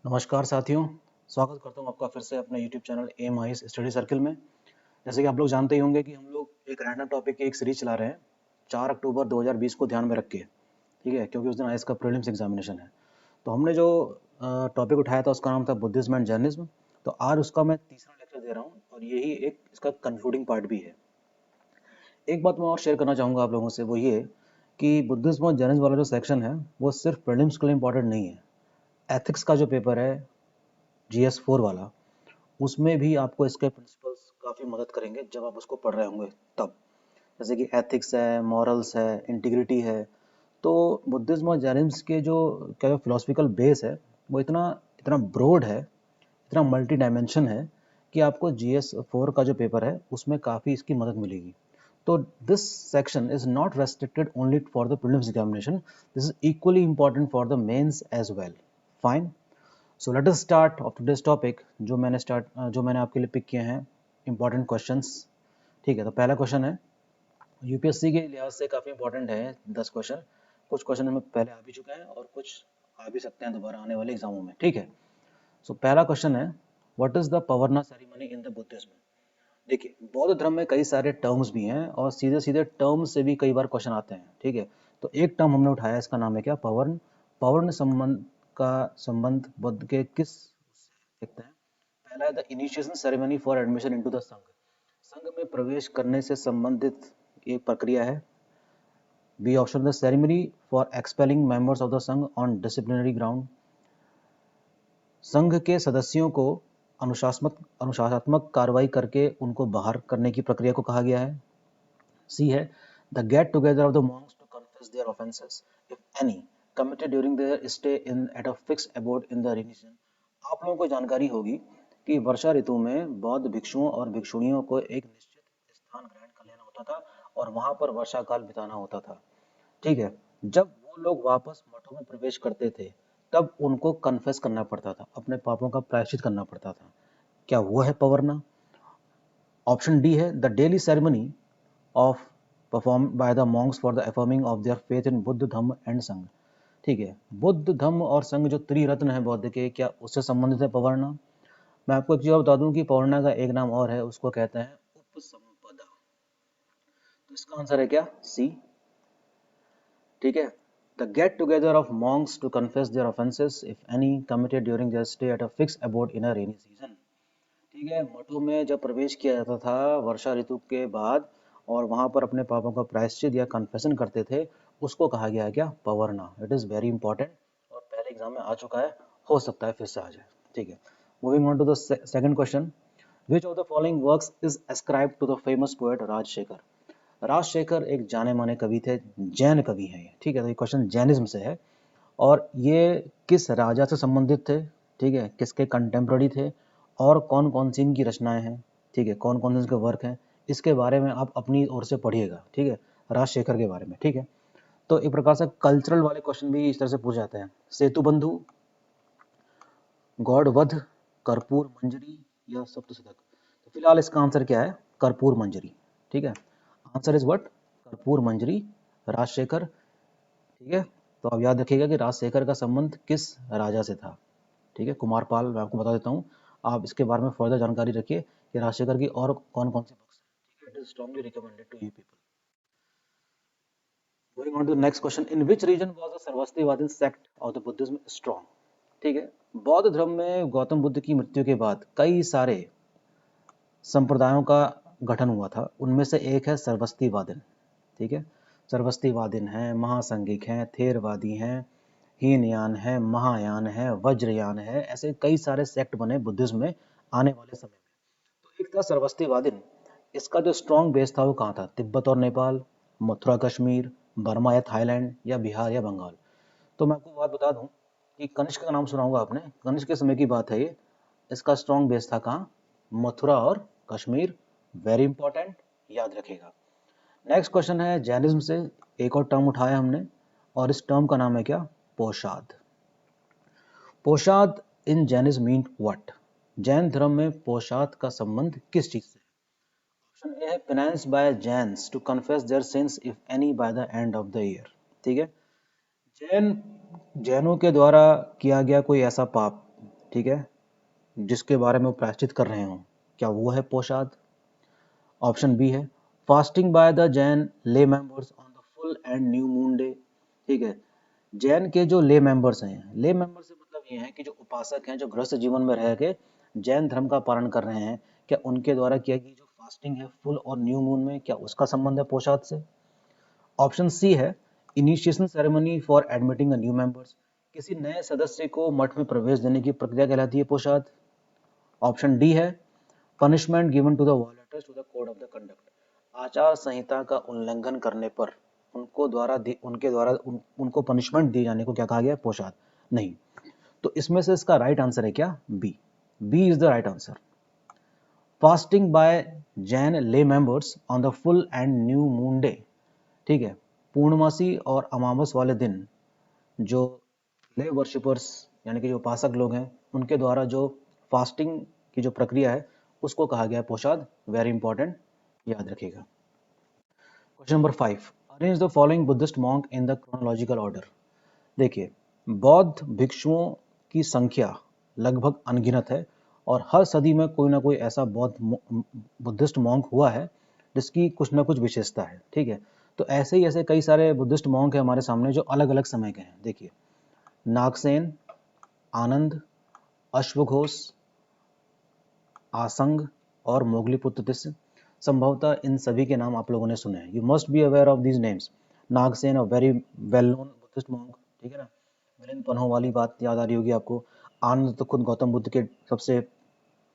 नमस्कार साथियों, स्वागत करता हूँ आपका फिर से अपने YouTube channel M I study circle में। जैसे कि आप लोग जानते ही होंगे कि हम लोग एक रैंडम टॉपिक की एक सीरीज चला रहे हैं 4 अक्टूबर 2020 को ध्यान में रख के, ठीक है, क्योंकि उस दिन आईएएस का प्रीलिम्स एग्जामिनेशन है। तो हमने जो टॉपिक उठाया था उसका नाम था बुद्धिज्म एंड जैनिज्म। तो आज उसका मैं तीसरा लेक्चर दे रहा हूँ और यही एक इसका कंक्लूडिंग पार्ट भी है। एक बात मैं और शेयर करना चाहूँगा आप लोगों से, वो ये कि बुद्धिज्म और जैनिज्म वाला जो सेक्शन है वो सिर्फ प्रीलिम्स के लिए इंपॉर्टेंट नहीं है। एथिक्स का जो पेपर है GS4 वाला, उसमें भी आपको इसके प्रिंसिपल्स काफ़ी मदद करेंगे जब आप उसको पढ़ रहे होंगे तब। जैसे कि एथिक्स है, मॉरल्स है, इंटीग्रिटी है। तो बुद्धिज्म और जैनिज्म के जो क्या फिलोसफिकल बेस है वो इतना इतना ब्रॉड है, इतना मल्टी डायमेंशन है कि आपको GS4 का जो पेपर है उसमें काफ़ी इसकी मदद मिलेगी। तो this section is not restricted only for the prelims examination, this is equally important for the mains as well. Fine. So let us start of today's topic. जो मैंने आपके लिए पिक किए हैं इंपॉर्टेंट क्वेश्चंस। ठीक है, तो पहला क्वेश्चन है, यूपीएससी के लिहाज से काफ़ी इंपॉर्टेंट है 10 क्वेश्चन। कुछ क्वेश्चन में पहले आ भी चुके हैं और कुछ आ भी सकते हैं दोबारा आने वाले एग्जामों में। ठीक है, सो पहला क्वेश्चन है, what is the Pavarana ceremony in the Buddhism. देखिए, बौद्ध धर्म में कई सारे टर्म्स भी हैं और सीधे सीधे टर्म्स से भी कई बार क्वेश्चन आते हैं। ठीक है, तो एक टर्म हमने उठाया, इसका नाम है क्या, पवर्ण। पवर्ण संबंध का संबंध बुद्ध के किस देखते हैं। पहला है the initiation ceremony for admission into the संघ। संघ में प्रवेश करने से संबंधित एक प्रक्रिया है। B option, the ceremony for expelling members of the Sangha on disciplinary ground. संघ के सदस्यों को अनुशासनात्मक कार्रवाई करके उनको बाहर करने की प्रक्रिया को कहा गया है। सी है the get together of the monks to confess their offences if any committed during their stay in at a fixed abode in the region. आप लोगों को जानकारी होगी कि वर्षा ऋतु में बौद्ध भिक्षुओं और भिक्षुणियों को एक निश्चित स्थान ग्रहण कर लेना होता था और वहां पर वर्षा काल बिताना होता था। ठीक है, जब वो लोग वापस मठों में प्रवेश करते थे तब उनको कन्फेस करना पड़ता था, अपने पापों का प्रायश्चित करना पड़ता था। क्या वो है पवर्ना? ऑप्शन डी है the daily ceremony of perform by the Monks for the affirming of their faith in Buddha Dhamma and संघ। ठीक है, बुद्ध धम्म और संघ जो त्रिरत्न है बौद्ध के, क्या उससे संबंधित है पवर्ना? मैं आपको एक चीज और बता दूं कि पवर्ना का एक नाम और है, उसको कहते हैं उपसंपदा। तो इसका आंसर है क्या, सी। ठीक है, the get together of monks to confess their offences if any committed during their stay at a fixed abode in a rainy season. ठीक है, मठों में जब प्रवेश किया जाता था वर्षा ऋतु के बाद और वहां पर अपने पापों का प्रायश्चित या कन्फेशन करते थे, उसको कहा गया है क्या, पवर्ना। इट इज वेरी इंपॉर्टेंट और पहले एग्जाम में आ चुका है, हो सकता है फिर से आ जाए। ठीक है, moving on to the second question, which of the following works is ascribed to the famous poet Rajashekhar. Rajashekhar एक जाने माने कवि थे, जैन कवि हैं ये। ठीक है, तो ये क्वेश्चन जैनिज्म से है और ये किस राजा से संबंधित थे, ठीक है, किसके कंटेम्प्ररी थे और कौन कौन सी इनकी रचनाएं हैं, ठीक है, कौन कौन से इनके वर्क हैं, इसके बारे में आप अपनी ओर से पढ़िएगा। ठीक है, राजशेखर के बारे में। ठीक है, तो एक प्रकार से कल्चरल वाले क्वेश्चन भी इस तरह से पूछ जाते हैं। सेतु बंधु, गौड़वध, कर्पूर मंजरी या सप्तशतक। तो फिलहाल इसका आंसर क्या है, कर्पूर मंजरी। ठीक है, आंसर इज व्हाट, कर्पूर मंजरी, राजशेखर। ठीक है, तो आप याद रखिएगा कि राजशेखर का संबंध किस राजा से था। ठीक है, कुमारपाल, मैं आपको बता देता हूँ, आप इसके बारे में फर्दर जानकारी रखिए कि राजशेखर की और कौन कौन सी बुक्स हैं। ठीक है, it is strongly recommended to you people. Going on to next question, in which region was the Sarvastivadi sect of the Buddhism strong. ठीक है, बौद्ध धर्म में गौतम बुद्ध की मृत्यु के बाद कई सारे संप्रदायों का गठन हुआ था, उनमें से एक है सर्वस्तिवादन। ठीक है, सर्वस्तिवादीन है, महासंघिक हैं, थेरवादी हैं, हीनयान है, महायान है, वज्रयान है, ऐसे कई सारे सेक्ट बने बुद्धिज्म में आने वाले समय में। तो एक था सर्वस्तिवादीन, इसका जो स्ट्रॉन्ग बेस था वो कहाँ था, तिब्बत और नेपाल, मथुरा कश्मीर, बर्मा या थाईलैंड या बिहार या बंगाल। तो मैं आपको बात बता दूं कि कनिष्क का नाम सुना होगा आपने, कनिष्क के समय की बात है ये। इसका स्ट्रॉन्ग बेस था कहाँ, मथुरा और कश्मीर। वेरी इंपॉर्टेंट, याद रखिएगा। नेक्स्ट क्वेश्चन है जैनिज्म से, एक और टर्म उठाया हमने और इस टर्म का नाम है क्या, पोशाद। पोशाद इन जैनिज्म मीन व्हाट। जैन धर्म में पोशाद का संबंध किस चीज से? ऑप्शन ए है penance by Jains to confess their sins if any by the end of the year. ठीक है, जैनों के द्वारा किया गया कोई ऐसा पाप ठीक है, जिसके बारे में वो प्रायश्चित कर रहे हों, क्या वो है पोशाद? ऑप्शन बी है fasting by the Jain lay members on the full and new moon day. ठीक है, जैन के जो ले मेंबर्स हैं, ले मेंबर से मतलब ये है कि जो उपासक हैं, जो गृहस्थ जीवन में रह के जैन धर्म का पालन कर रहे हैं, क्या उनके द्वारा किया गई जो फास्टिंग है फुल और न्यू मून में, क्या उसका संबंध है पोशाद से? ऑप्शन सी है initiation ceremony for admitting a new members, किसी नए सदस्य को मठ में प्रवेश देने की प्रक्रिया कहलाती है पोशाद। ऑप्शन डी है punishment given to the violators to the code of the conduct, आचार संहिता का उल्लंघन करने पर उनको पनिशमेंट दी जाने को क्या कहा गया? पोशाद। नहीं, तो इसमें से इसका राइट आंसर है क्या? B. B is the right answer. Fasting by Jain lay members on the full and new moon day. ठीक है, पूर्णमासी और अमावस वाले दिन जो ले वर्शिपर्स यानी कि जो उपासक लोग हैं, उनके द्वारा जो फास्टिंग की जो प्रक्रिया है, उसको कहा गया है पोशाद। वेरी इंपॉर्टेंट, याद रखिएगा। Question number 5, arrange the following Buddhist monk in the chronological order. देखिए, बौद्ध भिक्षुओं की संख्या लगभग अनगिनत है और हर सदी में कोई ना कोई ऐसा बुद्धिस्ट मॉन्क हुआ है जिसकी कुछ ना कुछ विशेषता है। ठीक है, तो ऐसे ही ऐसे कई सारे बुद्धिस्ट मॉन्क हैं हमारे सामने जो अलग अलग समय के हैं। देखिए, नागसेन, आनंद, अश्वघोष, आसंग और मोगलीपुत्र तिस्स। संभवतः इन सभी के नाम आप लोगों ने सुने हैं। You must be aware of these names. Nagasena, a very well known Buddhist monk, ठीक है ना। मिलिंद पन्हो वाली बात याद आ रही होगी आपको। आनंद तो खुद गौतम बुद्ध के सबसे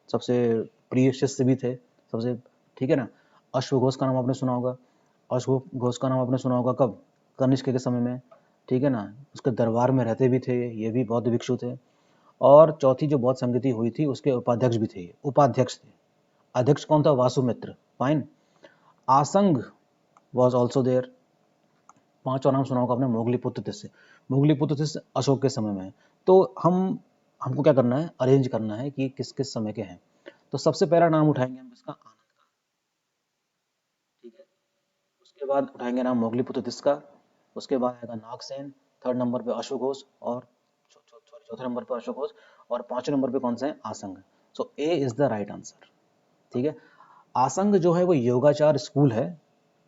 सबसे प्रिय शिष्य भी थे, सबसे, ठीक है ना। अश्वघोष का नाम आपने सुना होगा। अश्वघोष का नाम आपने सुना होगा कब? कनिष्क के समय में, ठीक है ना। उसके दरबार में रहते भी थे, ये भी बौद्ध भिक्षु थे। और चौथी जो बौद्ध संगति हुई थी उसके उपाध्यक्ष भी थे, उपाध्यक्ष थे। अध्यक्ष कौन था? Vasumitra. Fine. Asanga was also there. पांचवा नाम सुना होगा आपने, मोगलीपुत्र तिस्स। मोगलीपुत्र तिस्स अशोक के समय में है। तो हमको क्या करना है? अरेंज करना है कि किस किस समय के हैं। तो सबसे पहला नाम उठाएंगे हम इसका, आनंद का, ठीक है। उसके बाद उठाएंगे नाम मोगलीपुत्र तिस्स का। उसके बाद आएगा नागसेन, थर्ड नंबर पे अश्वघोष, और चौथे नंबर पर अश्वघोष, और पांचवें नंबर पे कौन सा है? आसंग। सो ए इज द राइट आंसर, ठीक है। आसंग जो है वो योगाचार स्कूल है।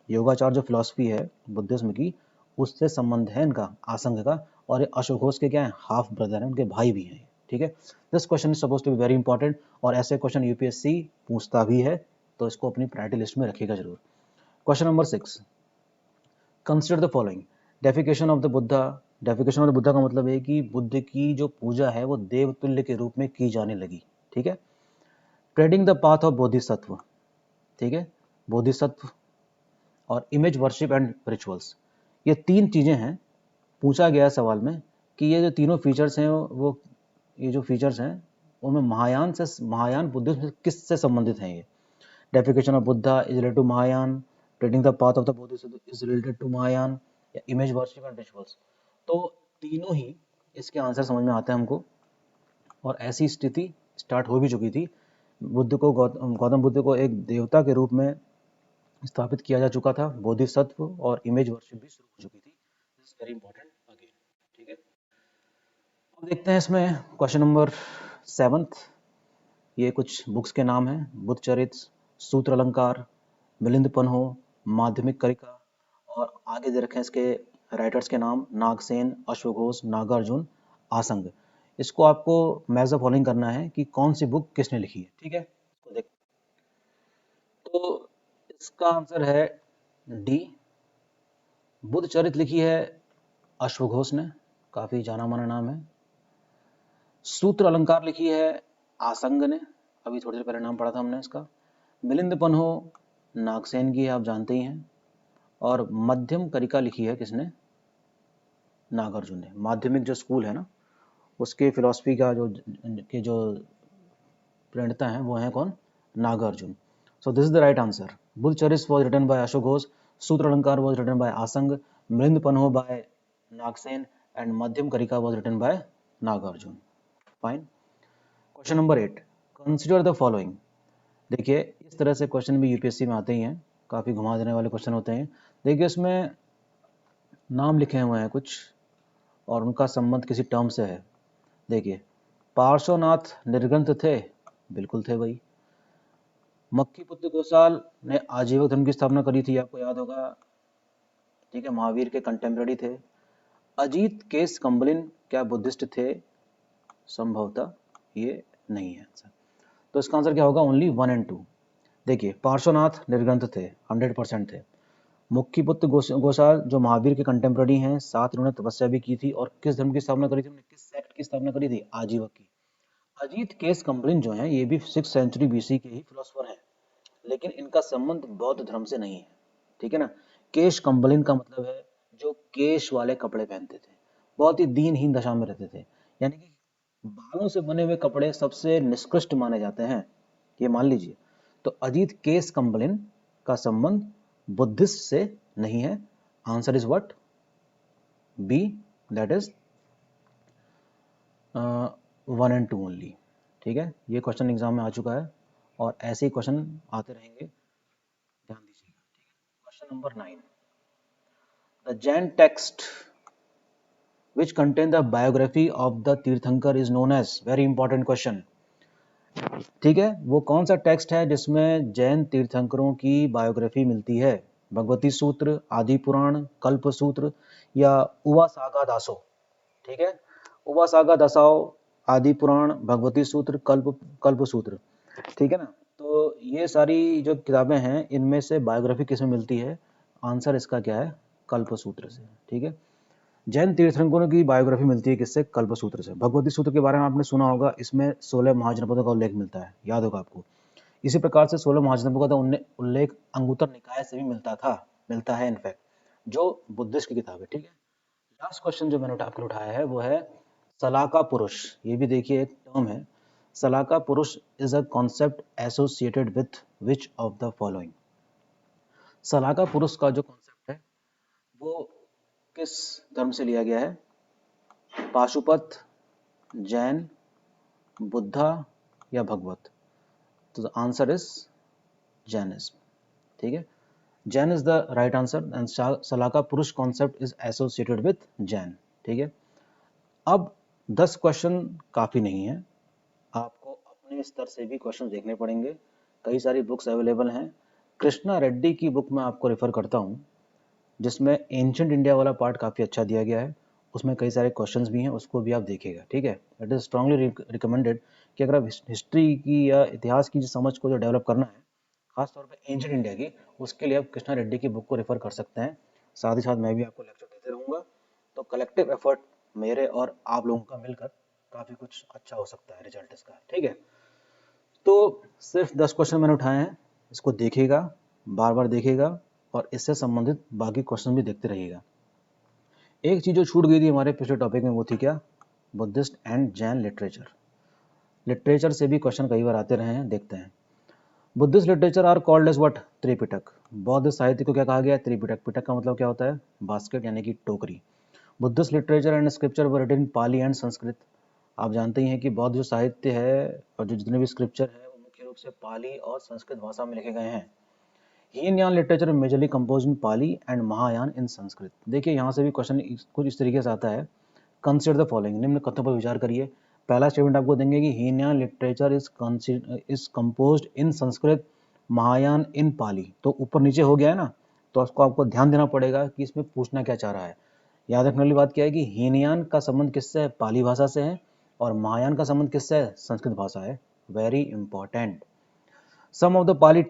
योगाचार जो फिलॉसफी है बुद्धिज्म की, उससे संबंध है इनका, आसंग का। और ये अश्वघोष के क्या है? हाफ ब्रदर हैं, उनके भाई भी हैं, ठीक है। This question is suppose to be very important, और ऐसे क्वेश्चन यूपीएससी पूछता भी है, तो इसको अपनी प्रायोरिटी लिस्ट में रखिएगा जरूर। Question number 6, consider the following. Defecation of the Buddha. Defecation of the Buddha का मतलब है कि बुद्ध की जो पूजा है वो देवतुल्य के रूप में की जाने लगी, ठीक है। Trading the path of Bodhisattva, ठीक है, बोधिसत्व, और इमेज वर्शिप एंड रिचुअल्स। ये तीन चीजें हैं। पूछा गया सवाल में कि ये जो तीनों फीचर्स हैं वो ये जो फीचर्स हैं उनमें महायान बुद्धिज्म से किस से संबंधित हैं? ये deification of Buddha is related to Mahayana, trading the path of the Bodhisattva is related to Mahayana, या इमेज वर्शिप एंड रिचुअल्स। तो तीनों ही इसके आंसर समझ में आते हैं हमको। और ऐसी स्थिति स्टार्ट हो भी चुकी थी। बुद्ध को गौतम बुद्ध को एक देवता के रूप में स्थापित किया जा चुका था। बोधिसत्व और इमेज वर्शिप भी शुरू हो चुकी थी। This is very important again, ठीक है। अब देखते हैं इसमें क्वेश्चन नंबर 7। ये कुछ बुक्स के नाम हैं, बुद्ध चरित्र, सूत्र अलंकार, मिलिंद पन्हो, माध्यमिक कारिका, और आगे दे रखे हैं इसके राइटर्स के नाम, नागसेन, अश्वघोष, नागार्जुन, आसंग। इसको आपको मैच द फॉलोइंग करना है कि कौन सी बुक किसने लिखी है, ठीक है। इसको देख, तो इसका आंसर है डी, बुद्ध चरित्र लिखी है अश्वघोष ने, काफी जाना माना नाम है। सूत्र अलंकार लिखी है आसंग ने, अभी थोड़ी देर पहले नाम पढ़ा था हमने इसका। मिलिंद पन्हो नागसेन की है, आप जानते ही हैं। और मध्यम कारिका लिखी है किसने? नागार्जुन ने। माध्यमिक जो स्कूल है ना, उसके फिलॉसफी का जो प्रणेता हैं वो हैं कौन? Nagarjuna. So this is the right answer. Buddha Charitra was written by Ashoka, Sutra Alankar was written by Asanga, Milind Panho by Nagasena, and Madhyam Karika was written by Nagarjuna. Fine. Question number 8, consider the following. देखिए, इस तरह से क्वेश्चन भी यूपीएससी में आते ही हैं, काफी घुमा देने वाले क्वेश्चन होते हैं। देखिए, इसमें नाम लिखे हुए हैं कुछ और उनका संबंध किसी टर्म से है। देखिए, पार्श्वनाथ निर्ग्रंथ थे? बिल्कुल थे भाई। मक्खी पुत्र गोसाल ने आजीवक धर्म की स्थापना करी थी, आपको याद होगा, ठीक है, महावीर के कंटेम्पररी थे। अजीत केस कंबलिन क्या बुद्धिस्ट थे? संभवतः ये नहीं है आंसर। तो इसका आंसर क्या होगा? Only 1 and 2। देखिए, पार्श्वनाथ निर्ग्रंथ थे, 100% थे। मुक्कीपुत्र गोसाल जो महावीर के कंटेम्पररी हैं, साथ इन्होंने तपस्या भी की थी। और किस धर्म की स्थापना करी थी उन्होंने? किस सेक्ट की स्थापना करी थी? आजीवक की। अजीत केस कंबलिन जो हैं, ये भी 6th सेंचुरी बीसी के ही फिलोसोफर हैं, लेकिन इनका संबंध बौद्ध धर्म से नहीं है, ठीक है ना। केश कंबलिन का मतलब है जो केश वाले कपड़े पहनते थे, बहुत ही दीनहीन दशा में रहते थे, यानी कि बालों से बने हुए कपड़े सबसे निष्कृष्ट माने जाते हैं, ये मान लीजिए। तो अजीत केस कंबलिन का संबंध बुद्धिस्ट से नहीं है। Answer is what? B, that is 1 and 2 only. ठीक है, ये क्वेश्चन एग्जाम में आ चुका है और ऐसे ही क्वेश्चन आते रहेंगे, ध्यान दीजिएगा। ठीक है, question number 9, the Jain text which contain the biography of the तीर्थंकर is known as, very important question। ठीक है, वो कौन सा टेक्स्ट है जिसमें जैन तीर्थंकरों की बायोग्राफी मिलती है? भगवती सूत्र, आदि पुराण, कल्प सूत्र या उवा सागा दासो? ठीक है, उवा सागा दसाओ, आदि पुराण, भगवती सूत्र, कल्प सूत्र, ठीक है ना। तो ये सारी जो किताबें हैं, इनमें से बायोग्राफी किसमें मिलती है? आंसर इसका क्या है? कल्प सूत्र से। ठीक है, जैन तीर्थंकरों की बायोग्राफी मिलती है किससे? कल्प सूत्र से। भगवती सूत्र के बारे में आपने सुना होगा, इसमें 16 महाजनपदों का उल्लेख मिलता है, याद होगा आपको। इसी प्रकार से 16 महाजनपदों का उल्लेख अंगुत्तर निकाय से भी मिलता है इनफैक्ट, जो बुद्धिस्ट की किताब है। ठीक है, लास्ट क्वेश्चन जो मैंने आपके लिए उठाया है वो है सलाका पुरुष। ये भी देखिए एक टर्म है, Salaka Purush is a concept associated with which of the following? Salaka Purush का जो कॉन्सेप्ट है वो किस धर्म से लिया गया है? पाशुपत, जैन, बुद्धा या भगवत? तो द आंसर इज जैनिज्म। ठीक है, Jain is the right answer and Salaka Purush concept is associated with Jain. ठीक है, अब 10 क्वेश्चन काफी नहीं है, आपको अपने स्तर से भी क्वेश्चन देखने पड़ेंगे। कई सारी बुक्स अवेलेबल हैं। कृष्णा रेड्डी की बुक मैं आपको रेफर करता हूँ, जिसमें एंशिएंट इंडिया वाला पार्ट काफ़ी अच्छा दिया गया है, उसमें कई सारे क्वेश्चंस भी हैं, उसको भी आप देखिएगा। ठीक है, इट इज़ स्ट्रांगली रिकमेंडेड कि अगर आप हिस्ट्री की या इतिहास की समझ को जो डेवलप करना है, खासतौर पे एंशिएंट इंडिया की, उसके लिए आप कृष्णा रेड्डी की बुक को रेफर कर सकते हैं। साथ ही साथ मैं भी आपको लेक्चर देते रहूँगा, तो कलेक्टिव एफर्ट मेरे और आप लोगों का मिलकर काफ़ी कुछ अच्छा हो सकता है रिजल्ट इसका। ठीक है, तो सिर्फ 10 क्वेश्चन मैंने उठाए हैं, इसको देखिएगा, बार बार देखिएगा और इससे संबंधित बाकी क्वेश्चन भी देखते रहिएगा। एक चीज़ जो छूट गई थी हमारे पिछले टॉपिक में, वो थी क्या? Buddhist and Jain literature. Literature से भी क्वेश्चन कई बार आते रहे हैं, देखते हैं। Buddhist literature are called as what? Tripitaka. बौद्ध साहित्य को क्या कहा गया है? त्रिपिटक। पिटक का मतलब क्या होता है? बास्केट यानी कि टोकरी। Buddhist literature and scripture were written in Pali and Sanskrit. आप जानते ही हैं कि बौद्ध जो साहित्य है और जो जितने भी स्क्रिप्चर है वो मुख्य रूप से पाली और संस्कृत भाषा में लिखे गए हैं। Hinayana literature majorly compose in Pali and Mahayana in Sanskrit. देखिए, यहाँ से भी क्वेश्चन कुछ इस तरीके से आता है, कंसिडर द फॉलोइंग, निम्न कथनों पर विचार करिए। पहला स्टेटमेंट आपको देंगे कि हीनयान लिटरेचर इज कंपोज्ड इन संस्कृत, महायान इन पाली। तो ऊपर नीचे हो गया है ना, तो उसको आपको ध्यान देना पड़ेगा कि इसमें पूछना क्या चाह रहा है। याद रखने वाली बात क्या है कि हीनयान का संबंध किससे है? पाली भाषा से है, और महायान का संबंध किससे है? संस्कृत भाषा है। Very important. Some of the Pali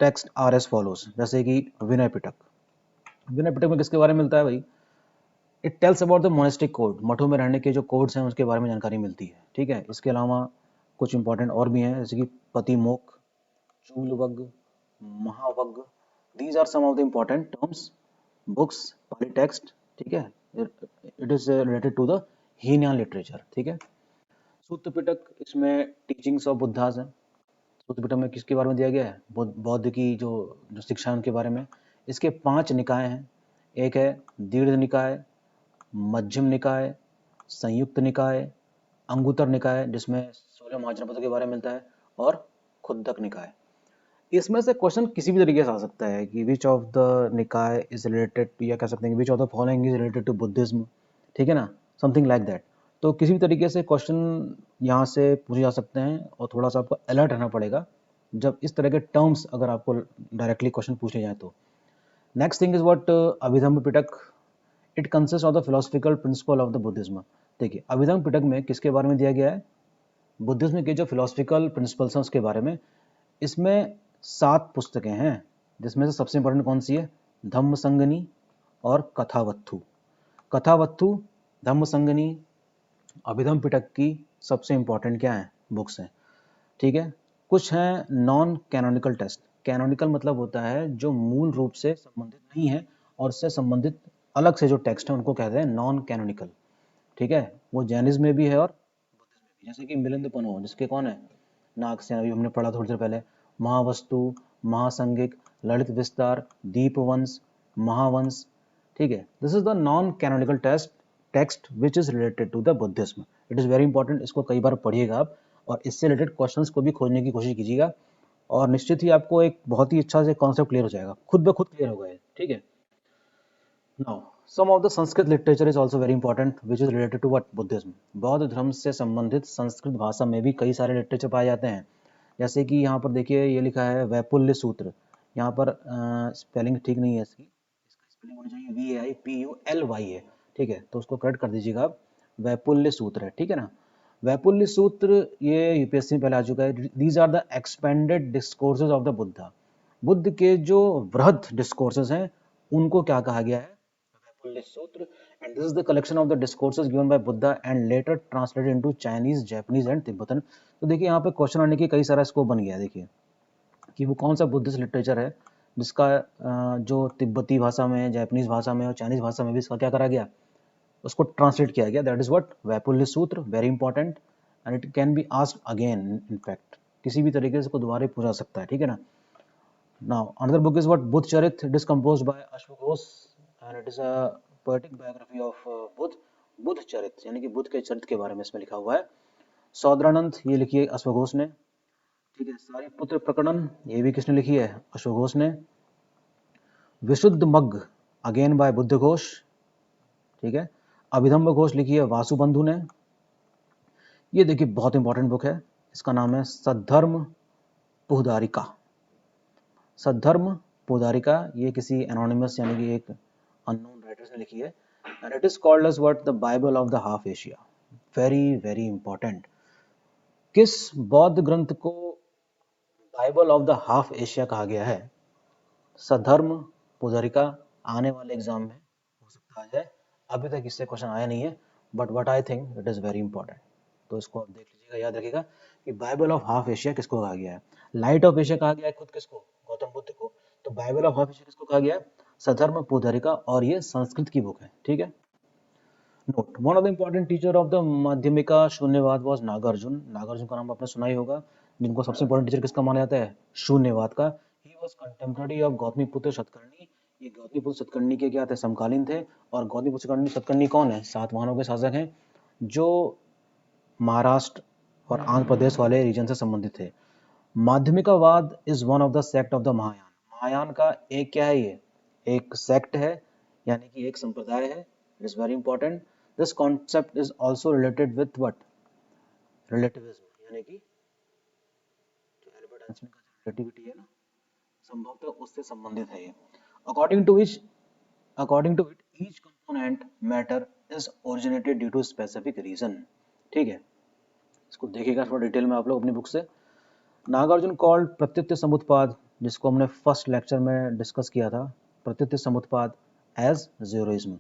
text are as follows, जैसे कि विनय पिटक। विनय पिटक में किसके बारे में मिलता है भाई? It tells about the monastic code, मठों में रहने के जो कोड्स हैं उसके बारे में जानकारी मिलती है। ठीक है, इसके अलावा कुछ इंपॉर्टेंट और भी हैं, जैसे कि Patimokkha, Chullavagga, Mahavagga. These are some of the important terms, books, Pali text. ठीक है, it is related to the Hinayana literature. ठीक है, सूत्र पिटक, इसमें टीचिंग्स ऑफ बुद्धास है। सूत्र पिटक में किसके बारे में दिया गया है? बौद्ध की जो जो शिक्षा है उनके बारे में। इसके 5 निकाय हैं, एक है दीर्घ निकाय, मध्यम निकाय, संयुक्त निकाय, अंगुत्तर निकाय जिसमें 16 महाजनपदों के बारे में मिलता है, और खुद्दक निकाय। इसमें से क्वेश्चन किसी भी तरीके से आ सकता है कि which of the Nikaya is related to, या कह सकते हैं which of the following is related to Buddhism. ठीक है ना, समथिंग लाइक दैट। तो किसी भी तरीके से क्वेश्चन यहाँ से पूछे जा सकते हैं और थोड़ा सा आपको अलर्ट रहना पड़ेगा जब इस तरह के टर्म्स अगर आपको डायरेक्टली क्वेश्चन पूछे जाए तो। Next thing is what Abhidhamma Pitaka. It consist of the philosophical principle of the Buddhism. देखिए अभिधम्म पिटक में किसके बारे में दिया गया है, बुद्धिज्म के जो फिलोसफिकल प्रिंसिपल्स हैं उसके बारे में। इसमें 7 पुस्तकें हैं जिसमें से सबसे इंपॉर्टेंट कौन सी है, धम्म संगनी और कथावत्थु। कथावत्थु, धम्म संगनी, अभिधम्म पिटक की सबसे इंपॉर्टेंट क्या है, बुक्स हैं। ठीक है, कुछ हैं नॉन कैनोनिकल टेक्स्ट। कैनोनिकल मतलब होता है जो मूल रूप से संबंधित नहीं है और उससे संबंधित अलग से जो टेक्स्ट है उनको कहते हैं नॉन कैनोनिकल। ठीक है, वो जैनिज्म में भी है और बुद्धिज्म में भी, जैसे कि मिलिंद जिसके कौन है, नागसेन, अभी हमने पढ़ा थोड़ी देर पहले, महावस्तु, महासंगिक, ललित विस्तार, दीपवंश, महावंश। ठीक है, this is the non canonical text which is related to the Buddhism. It is very important, इसको कई बार पढ़िएगा आप और इससे रिलेटेड क्वेश्चंस को भी खोजने की कोशिश कीजिएगा और निश्चित ही आपको एक बहुत ही अच्छा से कॉन्सेप्ट क्लियर हो जाएगा, खुद ब खुद क्लियर होगा ये। ठीक है, now some of the Sanskrit literature is also very important which is related to what, Buddhism. बौद्ध धर्म से संबंधित संस्कृत भाषा में भी कई सारे लिटरेचर पाए जाते हैं। जैसे कि यहाँ पर देखिए ये लिखा है वैपुल्य सूत्र, यहाँ पर स्पेलिंग ठीक नहीं है इसकी, इसका स्पेलिंग होना चाहिए VAIPULY है। ठीक है, तो उसको करेक्ट कर दीजिएगा आप, वैपुल्य सूत्र है। ठीक है ना, वैपुल्य सूत्र ये यूपीएससी में पहले आ चुका है। These are the expanded discourses of the Buddha. Buddha के जो वृहद डिस्कोर्सेज हैं उनको क्या कहा गया है, वैपुल्य सूत्र। And this is the collection of the discourses given by Buddha and later translated into Chinese, Japanese and Tibetan. तो देखिए यहाँ पे क्वेश्चन आने की कई सारा स्कोप बन गया है। देखिए कि वो कौन सा बुद्धिस्ट लिटरेचर है जिसका जो तिब्बती भाषा में, जापानीज भाषा में और चाइनीज भाषा में भी इसका क्या करा गया, उसको ट्रांसलेट किया गया। दैट इज व्हाट, वैपुल्य सूत्र। Very important and it can be asked again, in fact किसी भी तरीके से इसको दोबारा पूछा सकता है। ठीक है ना। Now another book is what, Buddha Charitra. It is composed by अश्वघोष and it is a poetic biography of Buddha. Buddha Charitra यानी कि बुद्ध के चरित्र के बारे में इसमें लिखा हुआ है। सौद्रानंद ये लिखी है अश्वघोष ने। ठीक है, सारिपुत्र प्रकरण ये भी किसने लिखी है, अश्वघोष ने। विशुद्ध मग्ग अगेन बाय बुद्ध घोष। ठीक है, अभिधम्म घोष लिखी है वासुबंधु ने। ये देखिए बहुत इंपॉर्टेंट बुक है, इसका नाम है सद्धर्म पुहदारिका। सद्धर्म पुहदारिका ये किसी एनोनिमस यानी कि एक अननोन राइटर ने लिखी है and it is called as what, the Bible of the half Asia. Very very important. किस बौद्ध ग्रंथ को Bible of the half Asia कहा गया है, सद्धर्म पुहदारिका। आने वाले एग्जाम में हो सकता आ जाए, अभी तक इससे क्वेश्चन आया नहीं है, but what I think it is very important. तो इसको आप देख लीजिएगा, याद रखिएगा कि बाइबल ऑफ हाफ एशिया किसको कहा गया है। लाइट ऑफ एशिया कहा गया है खुद किसको, गौतम बुद्ध को। तो बाइबल ऑफ हाफ एशिया किसको कहा गया है, सधर्म पुहदारिका, और ये संस्कृत की बुक है। ठीक है, note, one of the important teacher of the Madhyamika Shunyavada was Nagarjuna. Nagarjuna का नाम आपने सुना ही होगा, जिनको सबसे इंपॉर्टेंट टीचर किसका माना जाता है, शून्यवाद का। He was contemporary of Gautamiputra Satakarni. ये गौतमीपुत्र सतकर्णी के क्या थे, समकालीन थे। और गौतमीपुत्र सतकर्णी कौन है, सातवाहनों के शासक हैं जो महाराष्ट्र और आंध्र प्रदेश वाले रीजन से संबंधित थे। Madhyamikavada is one of the sect of the Mahayana. Mahayana का एक क्या है, ये एक सेक्ट है यानी कि एक संप्रदाय है। It is very important. This concept is also related with what, relativism, यानी कि जो एल्बर्ट आइंस्टाइन का रिलेटिविटी है ना, संभवतः उससे संबंधित है ये। According to it each component matter is originated due to specific reason. ठीक है, इसको देखिएगा थोड़ा डिटेल में आप लोग अपनी बुक से। नागार्जुन कॉल्ड प्रत्युत्य समुत्पाद, जिसको हमने फर्स्ट लेक्चर में डिस्कस किया था, प्रत्युत्य समुत्पाद एज ज़ीरोइज्म।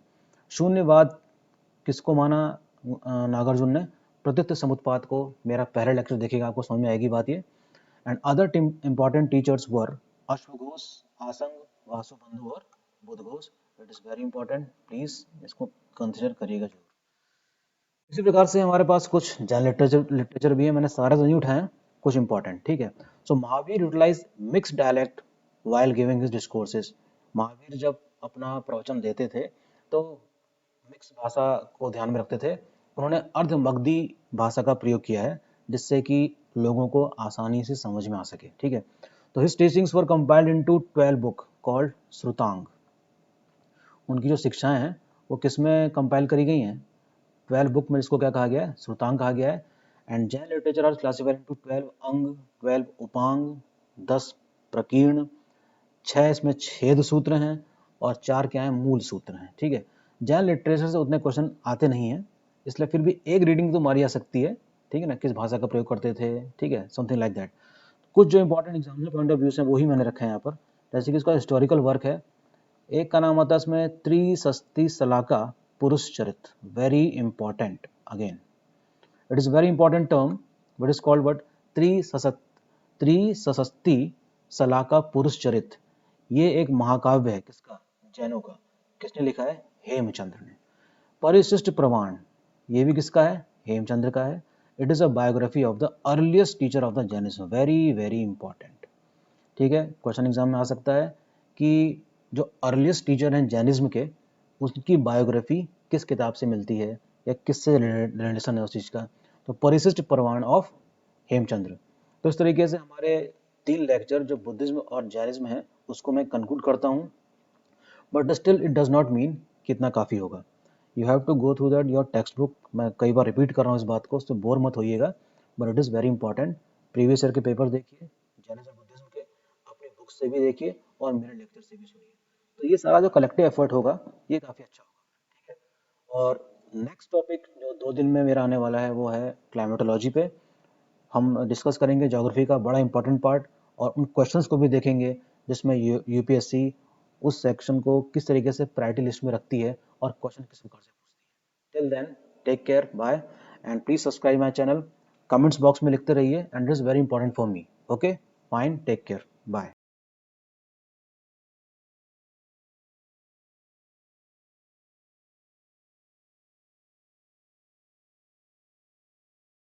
शून्यवाद किसको माना नागार्जुन ने, प्रत्युत्य समुत्पाद को। मेरा पहला लेक्चर देखिएगा, आपको समझ में आएगी बात ये। And other important teachers were अश्वघोष, आसंग, वासुबंधु और Buddhaghosha. It is very important, please इसको कंसिडर करिएगा जरूर। इसी प्रकार से हमारे पास कुछ जैन लिटरेचर भी है, मैंने सारे तो नहीं उठाए, कुछ इंपॉर्टेंट। ठीक है, so Mahavir utilize mix dialect while giving his discourses. Mahavir जब अपना प्रवचन देते थे तो मिक्स भाषा को ध्यान में रखते थे। उन्होंने अर्ध मगधी भाषा का प्रयोग किया है जिससे कि लोगों को आसानी से समझ में आ सके। ठीक है, तो हिज टीचिंग्स वर कंपाइल्ड इनटू 12 बुक कॉल्ड श्रुतांग। उनकी जो शिक्षाएं हैं वो किस में कंपाइल करी गई हैं, 12 बुक में इसको क्या कहा गया है, श्रुतांग कहा गया है। And Jain literature are classified into 12 अंग, 12 उपांग, 10 प्रकीर्ण, 6 इसमें छेद सूत्र हैं और 4 क्या है, मूल सूत्र हैं। ठीक है, जैन लिटरेचर से उतने क्वेश्चन आते नहीं हैं, इसलिए फिर भी एक रीडिंग तो मारी जा सकती है। ठीक है ना, किस भाषा का प्रयोग करते थे, ठीक है, समथिंग लाइक दैट। कुछ जो important example point of view से वही मैंने रखे हैं यहाँ पर। जैसे कि इसका हिस्टोरिकल वर्क है, एक का नाम आता है इसमें Trishashti Shalaka Purush Charit, very important again, it is very important term, but is called but Trishashti Shalaka Purush Charit. ये एक महाकाव्य है, किसका, जैनों का। किसने लिखा है, हेमचंद्र ने। परिशिष्ट प्रमाण, ये भी किसका है, हेमचंद्र का है। It is a biography of the earliest teacher of the Jainism, very very important. ठीक है, क्वेश्चन एग्जाम में आ सकता है कि जो अर्लीस्ट टीचर हैं जैनिज्म के, उसकी बायोग्राफी किस किताब से मिलती है या किससे रिलेशन है उस चीज़ का। तो परिशिष्ट प्रमाण ऑफ हेमचंद्र। तो इस तरीके से हमारे 3 लेक्चर जो बुद्धिज्म और जैनिज्म है उसको मैं कंक्लूड करता हूँ, but still it does not mean कि इतना काफ़ी होगा। You have to go through that your textbook. मैं कई बार रिपीट कर रहा हूँ इस बात को, उससे बोर मत होइएगा, but it is very important. Previous year के पेपर देखिए जैनिज्म बुद्धिज्म के, अपनी बुक से भी देखिए और मेरे लेक्चर से भी सुनिए। तो ये सारा जो कलेक्टिव एफर्ट होगा ये काफ़ी अच्छा होगा। ठीक है, और नेक्स्ट टॉपिक जो 2 दिन में मेरा आने वाला है वो है क्लाइमेटोलॉजी पे। हम डिस्कस करेंगे ज्योग्राफी का बड़ा इंपॉर्टेंट पार्ट, और उन क्वेश्चंस को भी देखेंगे जिसमें यूपीएससी उस सेक्शन को किस तरीके से प्रायोरिटी लिस्ट में रखती है और क्वेश्चन किस प्रकार से पूछती है। Till then, take care, bye, and please subscribe my channel. Comments box में लिखते रहिए, and it is very important for me. Okay, fine, take care, bye.